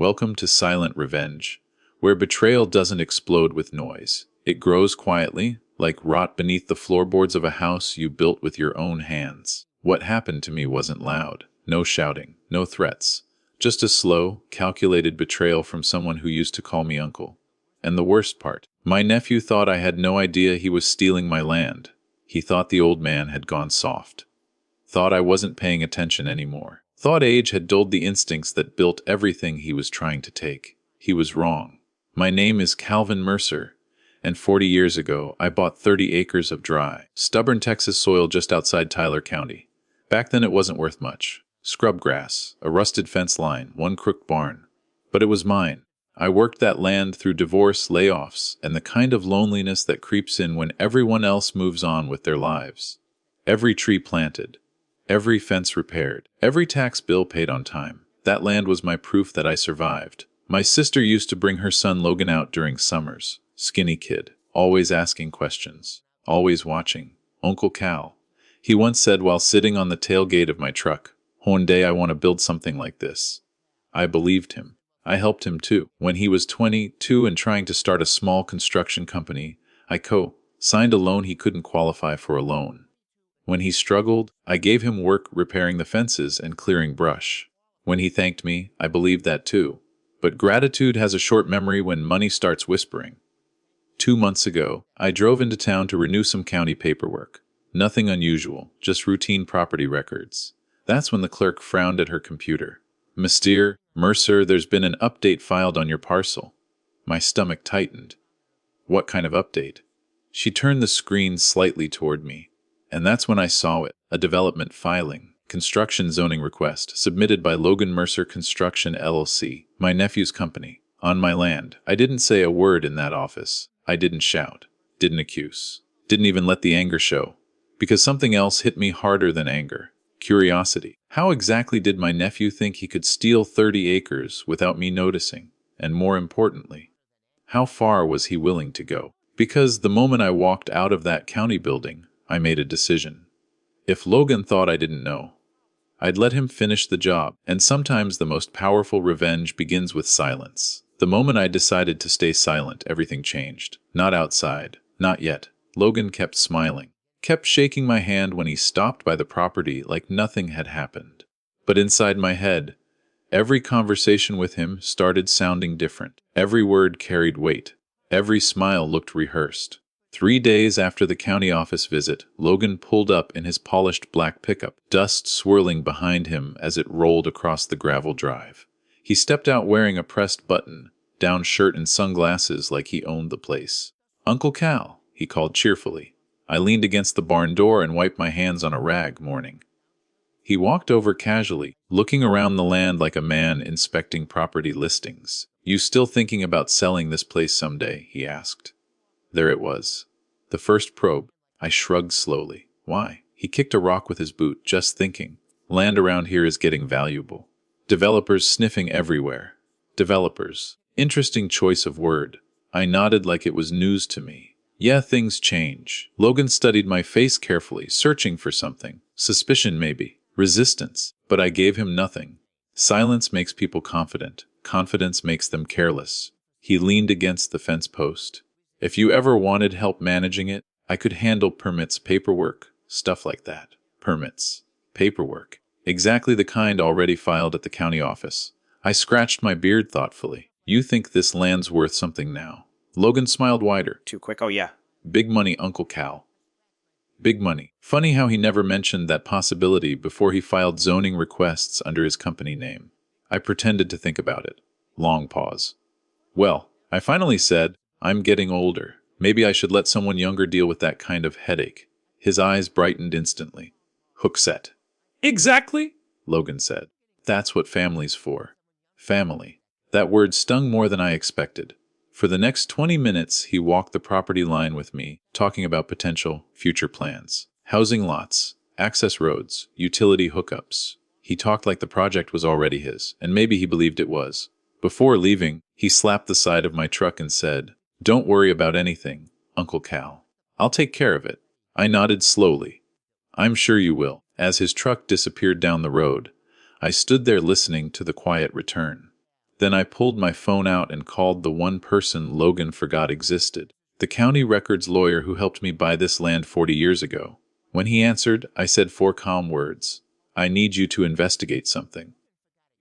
Welcome to Silent Revenge, where betrayal doesn't explode with noise. It grows quietly, like rot beneath the floorboards of a house you built with your own hands. What happened to me wasn't loud. No shouting, no threats. Just a slow, calculated betrayal from someone who used to call me uncle. And the worst part, my nephew thought I had no idea he was stealing my land. He thought the old man had gone soft. Thought I wasn't paying attention anymore. Thought age had dulled the instincts that built everything he was trying to take. He was wrong. My name is Calvin Mercer, and 40 years ago I bought 30 acres of dry, stubborn Texas soil just outside Tyler County. Back then it wasn't worth much. Scrub grass, a rusted fence line, one crooked barn. But it was mine. I worked that land through divorce, layoffs, and the kind of loneliness that creeps in when everyone else moves on with their lives. Every tree planted, every fence repaired, every tax bill paid on time. That land was my proof that I survived. My sister used to bring her son Logan out during summers. Skinny kid, always asking questions, always watching. Uncle Cal. He once said while sitting on the tailgate of my truck, "One day I want to build something like this." I believed him. I helped him too. When he was 22 and trying to start a small construction company, I signed a loan he couldn't qualify for a loan. When he struggled, I gave him work repairing the fences and clearing brush. When he thanked me, I believed that too. But gratitude has a short memory when money starts whispering. 2 months ago, I drove into town to renew some county paperwork. Nothing unusual, just routine property records. That's when the clerk frowned at her computer. "Mr. Mercer, there's been an update filed on your parcel." My stomach tightened. What kind of update? She turned the screen slightly toward me. And that's when I saw it, a development filing, construction zoning request, submitted by Logan Mercer Construction LLC, my nephew's company, on my land. I didn't say a word in that office. I didn't shout, didn't accuse, didn't even let the anger show. Because something else hit me harder than anger. Curiosity. How exactly did my nephew think he could steal 30 acres without me noticing? And more importantly, how far was he willing to go? Because the moment I walked out of that county building, I made a decision. If Logan thought I didn't know, I'd let him finish the job. And sometimes the most powerful revenge begins with silence. The moment I decided to stay silent, everything changed. Not outside. Not yet. Logan kept smiling. Kept shaking my hand when he stopped by the property like nothing had happened. But inside my head, every conversation with him started sounding different. Every word carried weight. Every smile looked rehearsed. 3 days after the county office visit, Logan pulled up in his polished black pickup, dust swirling behind him as it rolled across the gravel drive. He stepped out wearing a pressed button, down shirt and sunglasses like he owned the place. "Uncle Cal," he called cheerfully. I leaned against the barn door and wiped my hands on a rag, mourning. He walked over casually, looking around the land like a man inspecting property listings. "You still thinking about selling this place someday?" he asked. There it was. The first probe. I shrugged slowly. Why? He kicked a rock with his boot, just thinking. Land around here is getting valuable. Developers sniffing everywhere. Developers. Interesting choice of word. I nodded like it was news to me. Yeah, things change. Logan studied my face carefully, searching for something. Suspicion maybe. Resistance. But I gave him nothing. Silence makes people confident. Confidence makes them careless. He leaned against the fence post. "If you ever wanted help managing it, I could handle permits, paperwork, stuff like that." Permits. Paperwork. Exactly the kind already filed at the county office. I scratched my beard thoughtfully. "You think this land's worth something now?" Logan smiled wider. Too quick? Oh, yeah. "Big money, Uncle Cal." Big money. Funny how he never mentioned that possibility before he filed zoning requests under his company name. I pretended to think about it. Long pause. "Well," I finally said, "I'm getting older. Maybe I should let someone younger deal with that kind of headache." His eyes brightened instantly. "Hook set." "Exactly," Logan said. "That's what family's for." Family. That word stung more than I expected. For the next 20 minutes, he walked the property line with me, talking about potential future plans. Housing lots, access roads, utility hookups. He talked like the project was already his, and maybe he believed it was. Before leaving, he slapped the side of my truck and said, "Don't worry about anything, Uncle Cal. I'll take care of it." I nodded slowly. "I'm sure you will." As his truck disappeared down the road, I stood there listening to the quiet return. Then I pulled my phone out and called the one person Logan forgot existed, the county records lawyer who helped me buy this land 40 years ago. When he answered, I said 4 calm words. I need you to investigate something.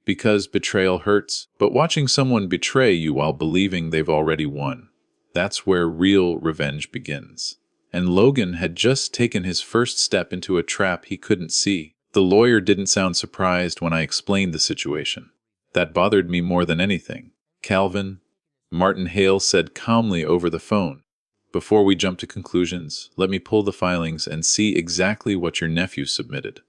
Because betrayal hurts, but watching someone betray you while believing they've already won, that's where real revenge begins. And Logan had just taken his first step into a trap he couldn't see. The lawyer didn't sound surprised when I explained the situation. That bothered me more than anything. Calvin, Martin Hale said calmly over the phone, before we jump to conclusions, let me pull the filings and see exactly what your nephew submitted.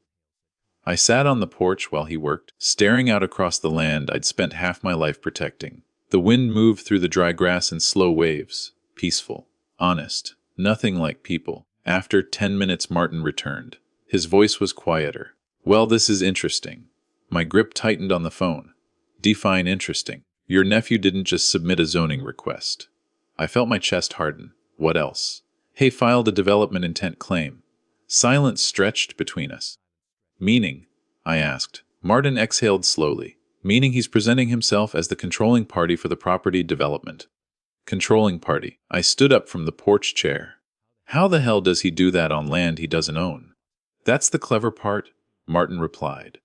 I sat on the porch while he worked, staring out across the land I'd spent half my life protecting. The wind moved through the dry grass in slow waves, peaceful, honest, nothing like people. After 10 minutes, Martin returned. His voice was quieter. Well, this is interesting. My grip tightened on the phone. Define interesting. Your nephew didn't just submit a zoning request. I felt my chest harden. What else? He filed a development intent claim. Silence stretched between us. Meaning? I asked. Martin exhaled slowly. Meaning he's presenting himself as the controlling party for the property development. Controlling party. I stood up from the porch chair. How the hell does he do that on land he doesn't own? That's the clever part, Martin replied.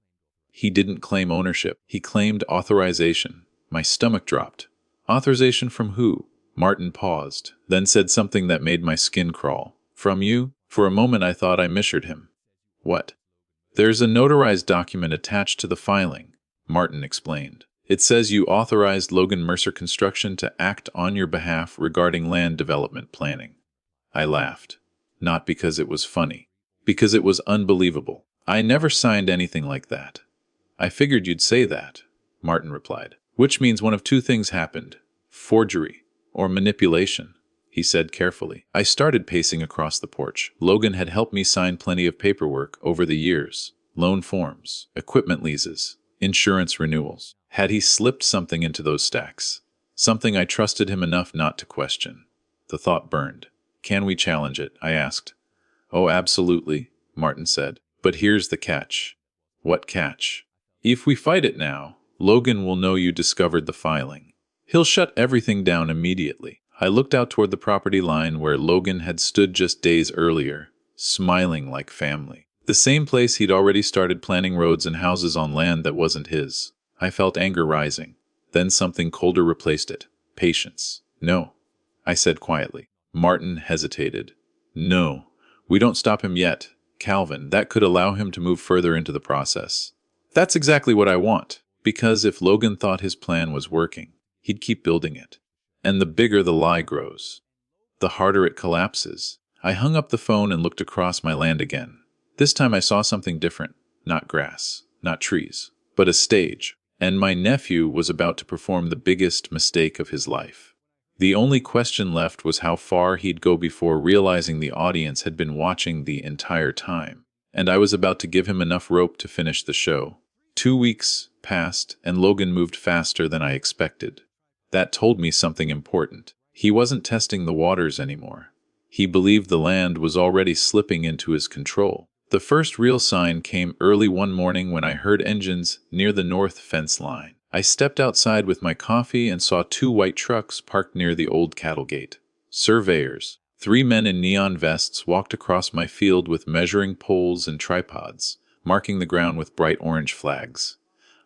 He didn't claim ownership. He claimed authorization. My stomach dropped. Authorization from who? Martin paused, then said something that made my skin crawl. From you? For a moment I thought I misheard him. What? There's a notarized document attached to the filing, Martin explained. It says you authorized Logan Mercer Construction to act on your behalf regarding land development planning. I laughed. Not because it was funny. Because it was unbelievable. I never signed anything like that. I figured you'd say that, Martin replied. Which means one of 2 things happened. Forgery or manipulation, he said carefully. I started pacing across the porch. Logan had helped me sign plenty of paperwork over the years. Loan forms, equipment leases, insurance renewals. Had he slipped something into those stacks? Something I trusted him enough not to question. The thought burned. Can we challenge it? I asked. Oh, absolutely, Martin said. But here's the catch. What catch? If we fight it now, Logan will know you discovered the filing. He'll shut everything down immediately. I looked out toward the property line where Logan had stood just days earlier, smiling like family. The same place he'd already started planning roads and houses on land that wasn't his. I felt anger rising. Then something colder replaced it. Patience. No, I said quietly. Martin hesitated. No, we don't stop him yet, Calvin. That could allow him to move further into the process. That's exactly what I want. Because if Logan thought his plan was working, he'd keep building it. And the bigger the lie grows, the harder it collapses. I hung up the phone and looked across my land again. This time I saw something different. Not grass, not trees, but a stage. And my nephew was about to perform the biggest mistake of his life. The only question left was how far he'd go before realizing the audience had been watching the entire time. And I was about to give him enough rope to finish the show. 2 weeks passed, and Logan moved faster than I expected. That told me something important. He wasn't testing the waters anymore. He believed the land was already slipping into his control. The first real sign came early one morning when I heard engines near the north fence line. I stepped outside with my coffee and saw 2 white trucks parked near the old cattle gate. Surveyors. 3 men in neon vests walked across my field with measuring poles and tripods, marking the ground with bright orange flags.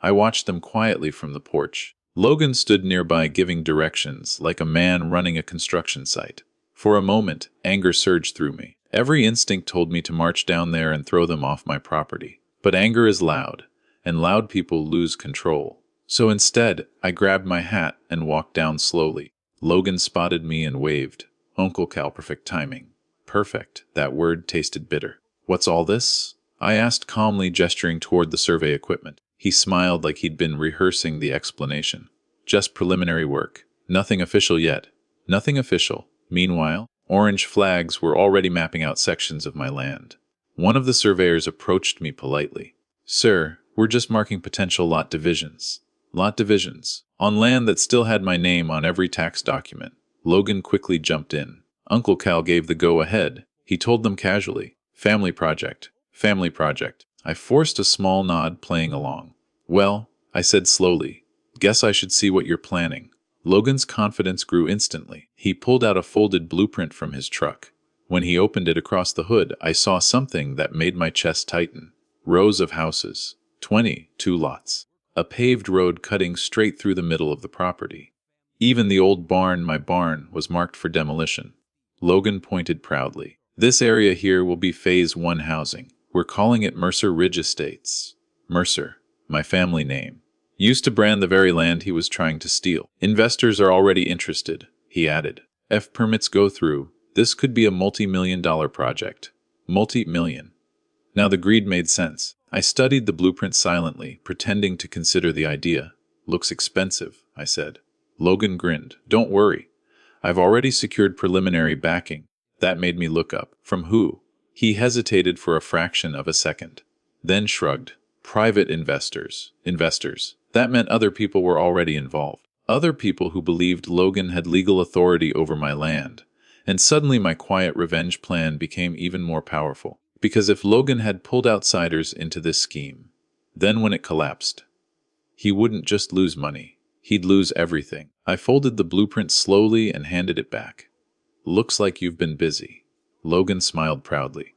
I watched them quietly from the porch. Logan stood nearby giving directions, like a man running a construction site. For a moment, anger surged through me. Every instinct told me to march down there and throw them off my property. But anger is loud, and loud people lose control. So instead, I grabbed my hat and walked down slowly. Logan spotted me and waved. Uncle Cal, perfect timing. Perfect. That word tasted bitter. What's all this? I asked calmly, gesturing toward the survey equipment. He smiled like he'd been rehearsing the explanation. Just preliminary work. Nothing official yet. Nothing official. Meanwhile, orange flags were already mapping out sections of my land. One of the surveyors approached me politely. Sir, we're just marking potential lot divisions. Lot divisions. On land that still had my name on every tax document. Logan quickly jumped in. Uncle Cal gave the go-ahead. He told them casually. Family project. Family project. I forced a small nod, playing along. Well, I said slowly, Guess I should see what you're planning. Logan's confidence grew instantly. He pulled out a folded blueprint from his truck. When he opened it across the hood, I saw something that made my chest tighten. Rows of houses. 22 lots. A paved road cutting straight through the middle of the property. Even the old barn, my barn, was marked for demolition. Logan pointed proudly. This area here will be Phase 1 housing. We're calling it Mercer Ridge Estates. Mercer, my family name, used to brand the very land he was trying to steal. Investors are already interested, he added. If permits go through, this could be a multi-million-dollar project. Multi-million. Now the greed made sense. I studied the blueprint silently, pretending to consider the idea. Looks expensive, I said. Logan grinned. Don't worry. I've already secured preliminary backing. That made me look up. From who? He hesitated for a fraction of a second, then shrugged. Private investors. Investors. That meant other people were already involved. Other people who believed Logan had legal authority over my land. And suddenly my quiet revenge plan became even more powerful. Because if Logan had pulled outsiders into this scheme, then when it collapsed, he wouldn't just lose money. He'd lose everything. I folded the blueprint slowly and handed it back. Looks like you've been busy. Logan smiled proudly.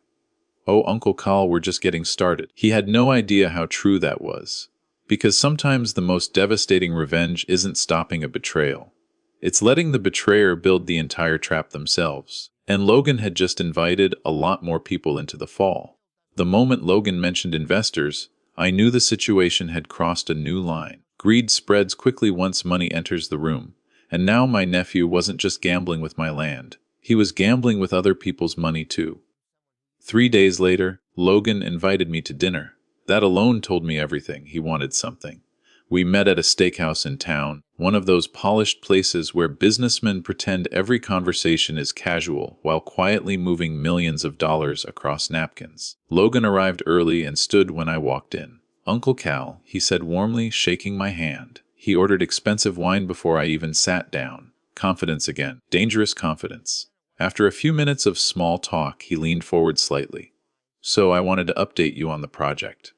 Oh, Uncle Carl, we're just getting started. He had no idea how true that was. Because sometimes the most devastating revenge isn't stopping a betrayal. It's letting the betrayer build the entire trap themselves. And Logan had just invited a lot more people into the fall. The moment Logan mentioned investors, I knew the situation had crossed a new line. Greed spreads quickly once money enters the room. And now my nephew wasn't just gambling with my land. He was gambling with other people's money too. 3 days later, Logan invited me to dinner. That alone told me everything. He wanted something. We met at a steakhouse in town, one of those polished places where businessmen pretend every conversation is casual while quietly moving millions of dollars across napkins. Logan arrived early and stood when I walked in. Uncle Cal, he said warmly, shaking my hand. He ordered expensive wine before I even sat down. Confidence again. Dangerous confidence. After a few minutes of small talk, he leaned forward slightly. So I wanted to update you on the project.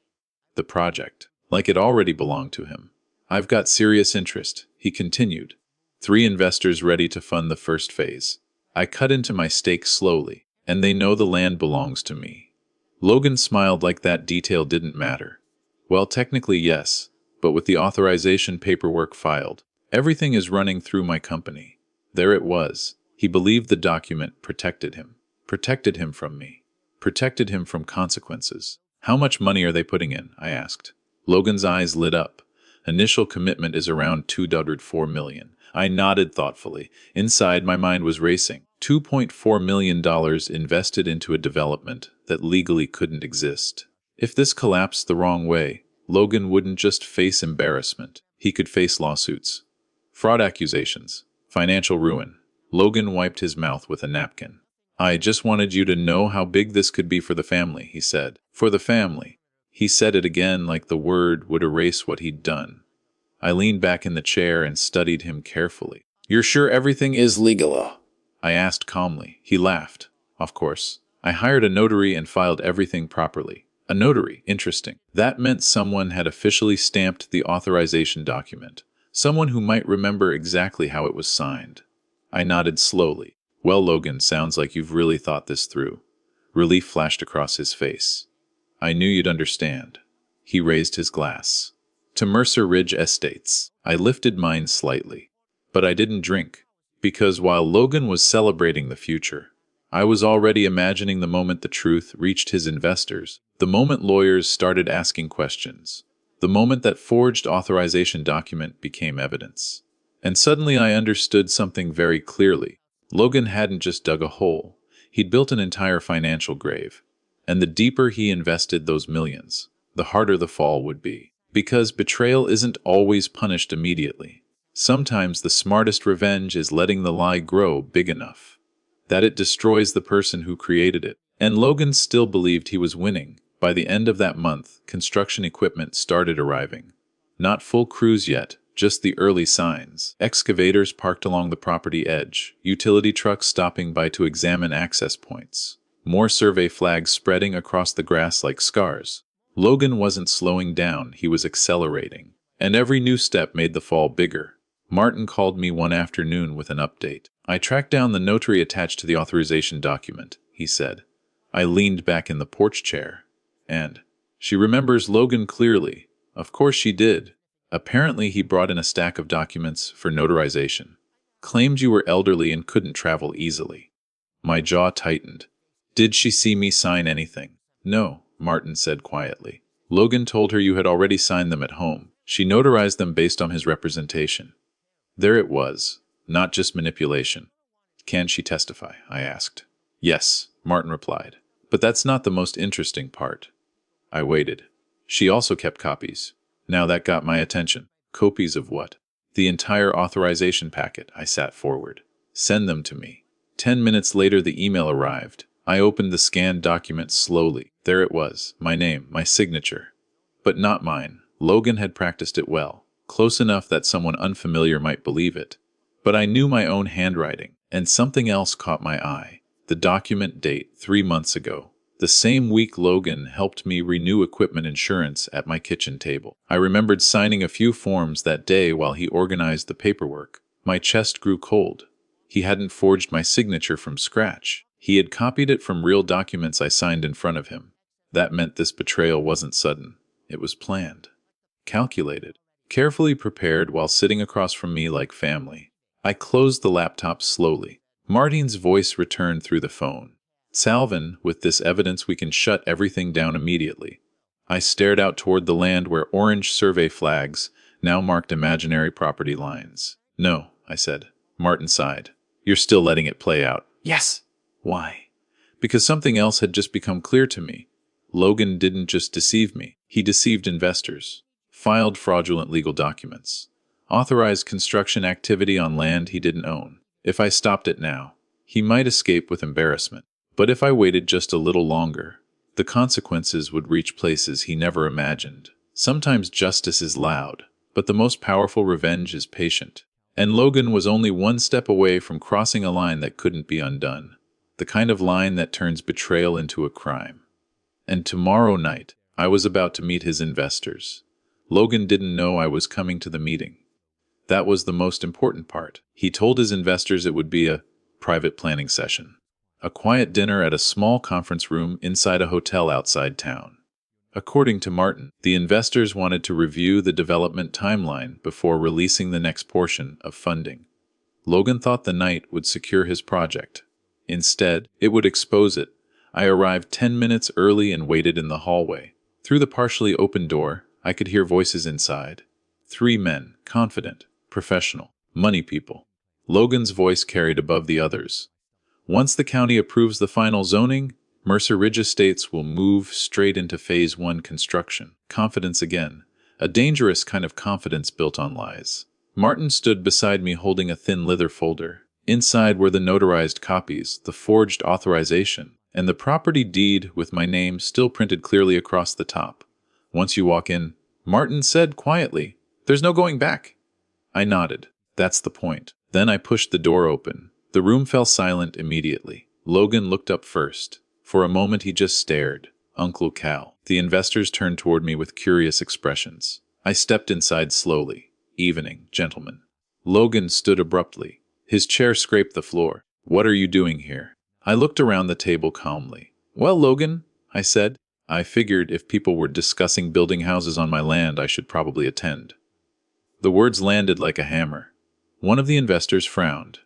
The project. Like it already belonged to him. I've got serious interest, he continued. 3 investors ready to fund the first phase. I cut into my steak slowly, and they know the land belongs to me. Logan smiled like that detail didn't matter. Well, technically yes, but with the authorization paperwork filed, everything is running through my company. There it was. He believed the document protected him. Protected him from me. Protected him from consequences. How much money are they putting in? I asked. Logan's eyes lit up. Initial commitment is around $2.4 million. I nodded thoughtfully. Inside, my mind was racing. $2.4 million invested into a development that legally couldn't exist. If this collapsed the wrong way, Logan wouldn't just face embarrassment. He could face lawsuits, fraud accusations, financial ruin. Logan wiped his mouth with a napkin. I just wanted you to know how big this could be for the family, he said. For the family. He said it again like the word would erase what he'd done. I leaned back in the chair and studied him carefully. You're sure everything is legal? I asked calmly. He laughed. Of course. I hired a notary and filed everything properly. A notary? Interesting. That meant someone had officially stamped the authorization document. Someone who might remember exactly how it was signed. I nodded slowly. Well, Logan, sounds like you've really thought this through. Relief flashed across his face. I knew you'd understand. He raised his glass. To Mercer Ridge Estates. I lifted mine slightly. But I didn't drink. Because while Logan was celebrating the future, I was already imagining the moment the truth reached his investors, the moment lawyers started asking questions, the moment that forged authorization document became evidence. And suddenly I understood something very clearly. Logan hadn't just dug a hole. He'd built an entire financial grave. And the deeper he invested those millions, the harder the fall would be. Because betrayal isn't always punished immediately. Sometimes the smartest revenge is letting the lie grow big enough that it destroys the person who created it. And Logan still believed he was winning. By the end of that month, construction equipment started arriving. Not full crews yet, just the early signs. Excavators parked along the property edge, utility trucks stopping by to examine access points. More survey flags spreading across the grass like scars. Logan wasn't slowing down, he was accelerating. And every new step made the fall bigger. Martin called me one afternoon with an update. I tracked down the notary attached to the authorization document, he said. I leaned back in the porch chair. And she remembers Logan clearly. Of course she did. Apparently he brought in a stack of documents for notarization. Claimed you were elderly and couldn't travel easily. My jaw tightened. Did she see me sign anything? No, Martin said quietly. Logan told her you had already signed them at home. She notarized them based on his representation. There it was, not just manipulation. Can she testify? I asked. Yes, Martin replied. But that's not the most interesting part. I waited. She also kept copies. Now that got my attention. Copies of what? The entire authorization packet. I sat forward. Send them to me. 10 minutes later the email arrived. I opened the scanned document slowly. There it was, my name, my signature. But not mine. Logan had practiced it well, close enough that someone unfamiliar might believe it. But I knew my own handwriting, and something else caught my eye. The document date, 3 months ago. The same week Logan helped me renew equipment insurance at my kitchen table. I remembered signing a few forms that day while he organized the paperwork. My chest grew cold. He hadn't forged my signature from scratch. He had copied it from real documents I signed in front of him. That meant this betrayal wasn't sudden. It was planned, calculated, carefully prepared while sitting across from me like family. I closed the laptop slowly. Martin's voice returned through the phone. Salvin, with this evidence we can shut everything down immediately. I stared out toward the land where orange survey flags now marked imaginary property lines. No, I said. Martin sighed. You're still letting it play out. Yes. Why? Because something else had just become clear to me. Logan didn't just deceive me. He deceived investors, filed fraudulent legal documents, authorized construction activity on land he didn't own. If I stopped it now, he might escape with embarrassment. But if I waited just a little longer, the consequences would reach places he never imagined. Sometimes justice is loud, but the most powerful revenge is patient. And Logan was only one step away from crossing a line that couldn't be undone. The kind of line that turns betrayal into a crime. And tomorrow night, I was about to meet his investors. Logan didn't know I was coming to the meeting. That was the most important part. He told his investors it would be a private planning session. A quiet dinner at a small conference room inside a hotel outside town. According to Martin, the investors wanted to review the development timeline before releasing the next portion of funding. Logan thought the night would secure his project. Instead, it would expose it. I arrived 10 minutes early and waited in the hallway. Through the partially open door, I could hear voices inside. 3 men, confident, professional, money people. Logan's voice carried above the others. Once the county approves the final zoning, Mercer Ridge Estates will move straight into Phase 1 construction. Confidence again. A dangerous kind of confidence built on lies. Martin stood beside me holding a thin leather folder. Inside were the notarized copies, the forged authorization, and the property deed with my name still printed clearly across the top. Once you walk in, Martin said quietly, "There's no going back." I nodded. That's the point. Then I pushed the door open. The room fell silent immediately. Logan looked up first. For a moment he just stared. Uncle Cal. The investors turned toward me with curious expressions. I stepped inside slowly. Evening, gentlemen. Logan stood abruptly. His chair scraped the floor. What are you doing here? I looked around the table calmly. Well, Logan, I said. I figured if people were discussing building houses on my land, I should probably attend. The words landed like a hammer. One of the investors frowned.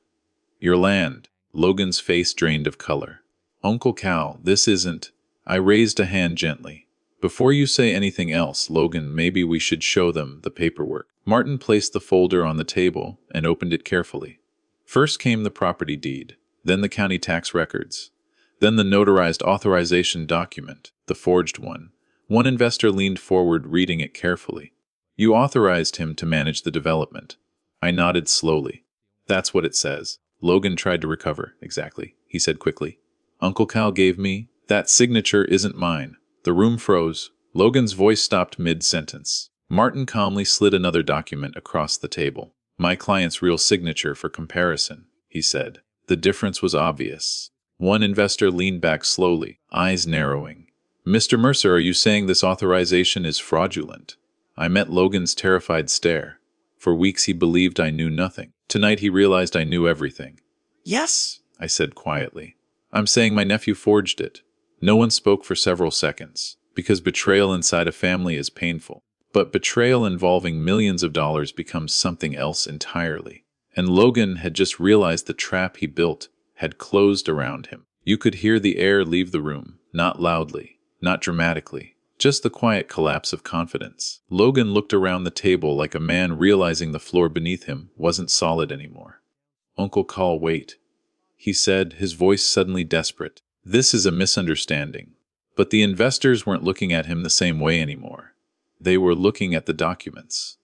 Your land. Logan's face drained of color. Uncle Cal, this isn't... I raised a hand gently. Before you say anything else, Logan, maybe we should show them the paperwork. Martin placed the folder on the table and opened it carefully. First came the property deed, then the county tax records, then the notarized authorization document, the forged one. One investor leaned forward, reading it carefully. You authorized him to manage the development. I nodded slowly. That's what it says. Logan tried to recover. Exactly, he said quickly. Uncle Cal gave me... That signature isn't mine. The room froze. Logan's voice stopped mid-sentence. Martin calmly slid another document across the table. My client's real signature for comparison, he said. The difference was obvious. One investor leaned back slowly, eyes narrowing. Mr. Mercer, are you saying this authorization is fraudulent? I met Logan's terrified stare. For weeks he believed I knew nothing. Tonight he realized I knew everything. Yes, I said quietly. I'm saying my nephew forged it. No one spoke for several seconds, because betrayal inside a family is painful. But betrayal involving millions of dollars becomes something else entirely. And Logan had just realized the trap he built had closed around him. You could hear the air leave the room, not loudly, not dramatically, just the quiet collapse of confidence. Logan looked around the table like a man realizing the floor beneath him wasn't solid anymore. Uncle Cal, wait, he said, his voice suddenly desperate. This is a misunderstanding. But the investors weren't looking at him the same way anymore. They were looking at the documents,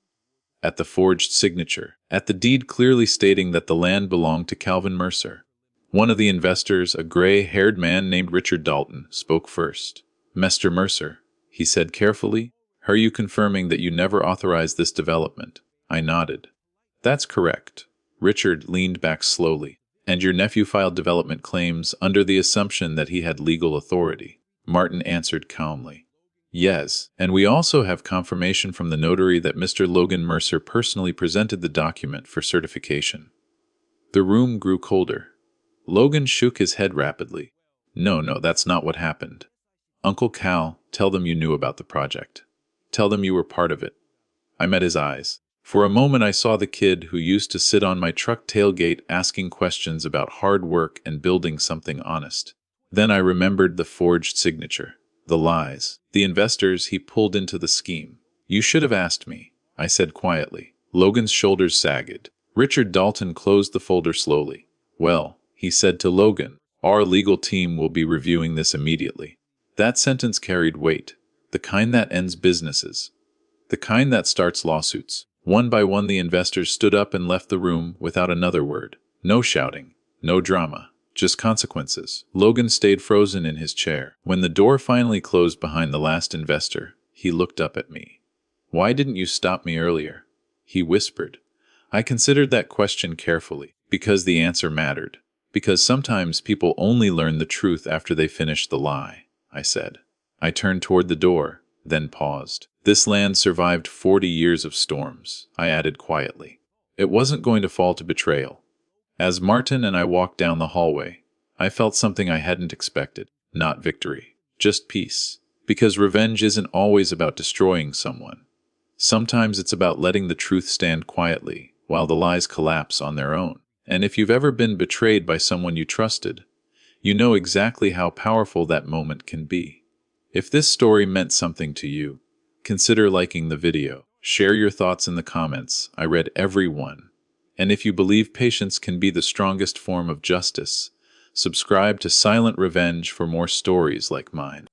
at the forged signature, at the deed clearly stating that the land belonged to Calvin Mercer. One of the investors, a gray-haired man named Richard Dalton, spoke first. Mr. Mercer, he said carefully, are you confirming that you never authorized this development? I nodded. That's correct. Richard leaned back slowly. And your nephew filed development claims under the assumption that he had legal authority. Martin answered calmly. Yes, and we also have confirmation from the notary that Mr. Logan Mercer personally presented the document for certification. The room grew colder. Logan shook his head rapidly. No, that's not what happened. Uncle Cal, tell them you knew about the project. Tell them you were part of it. I met his eyes. For a moment I saw the kid who used to sit on my truck tailgate asking questions about hard work and building something honest. Then I remembered the forged signature, the lies, the investors he pulled into the scheme. You should have asked me, I said quietly. Logan's shoulders sagged. Richard Dalton closed the folder slowly. Well, he said to Logan, our legal team will be reviewing this immediately. That sentence carried weight, the kind that ends businesses, the kind that starts lawsuits. One by one the investors stood up and left the room without another word. No shouting, no drama, just consequences. Logan stayed frozen in his chair. When the door finally closed behind the last investor, he looked up at me. Why didn't you stop me earlier? He whispered. I considered that question carefully, because the answer mattered. Because sometimes people only learn the truth after they finish the lie, I said. I turned toward the door, then paused. This land survived 40 years of storms, I added quietly. It wasn't going to fall to betrayal. As Martin and I walked down the hallway, I felt something I hadn't expected. Not victory, just peace. Because revenge isn't always about destroying someone. Sometimes it's about letting the truth stand quietly while the lies collapse on their own. And if you've ever been betrayed by someone you trusted, you know exactly how powerful that moment can be. If this story meant something to you, consider liking the video. Share your thoughts in the comments. I read every one. And if you believe patience can be the strongest form of justice, subscribe to Silent Revenge for more stories like mine.